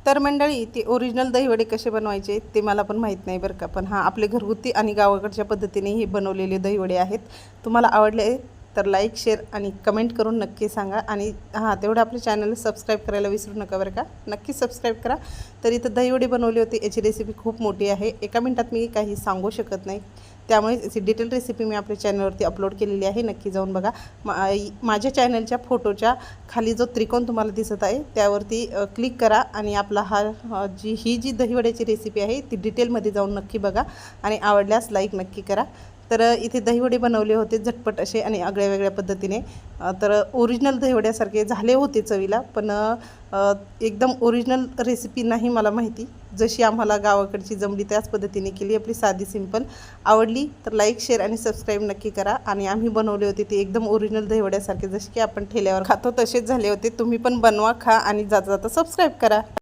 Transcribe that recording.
तर मंडळी, ते ओरिजिनल दहीवडे कसे बनवायचे ते मला पण माहीत नाही बरं का, पण हां, आपले घरगुती आणि गावाकडच्या पद्धतीने हे बनवलेले दहीवडे आहेत. तुम्हाला आवडले तर लाईक, शेअर आणि कमेंट करून नक्की सांगा. आणि हां, तेवढं आपल्या चॅनलला सबस्क्राईब करायला विसरू नका बरं का. नक्की सबस्क्राईब करा. तर इथं दहीवडे बनवले होते. याची रेसिपी खूप मोठी आहे, एका मिनटात मी काही सांगू शकत नाही. त्यामुळे याची डिटेल रेसिपी मी आपल्या चॅनलवरती अपलोड केलेली आहे, नक्की जाऊन बघा. माझ्या चॅनलच्या फोटोच्या खाली जो त्रिकोण तुम्हाला दिसत आहे त्यावरती क्लिक करा आणि आपला ही जी दहीवड्याची रेसिपी आहे ती डिटेलमध्ये जाऊन नक्की बघा आणि आवडल्यास लाईक नक्की करा. तर इथे दहीवडे बनवले होते झटपट असे आणि आगळ्या वेगळ्या पद्धतीने. तर ओरिजिनल दहीवड्यासारखे झाले होते चवीला, पण एकदम ओरिजिनल रेसिपी नाही मला माहिती. जशी आम्हाला गावाकडची जमली त्याच पद्धतीने केली, आपली साधी सिंपल. आवडली तर लाईक, शेअर आणि सबस्क्राईब नक्की करा. आणि आम्ही बनवले होते ते एकदम ओरिजिनल दहीवड्यासारखे, जसे की आपण ठेल्यावर खातो तसेच झाले होते. तुम्ही पण बनवा, खा आणि जाता जाता सबस्क्राईब करा.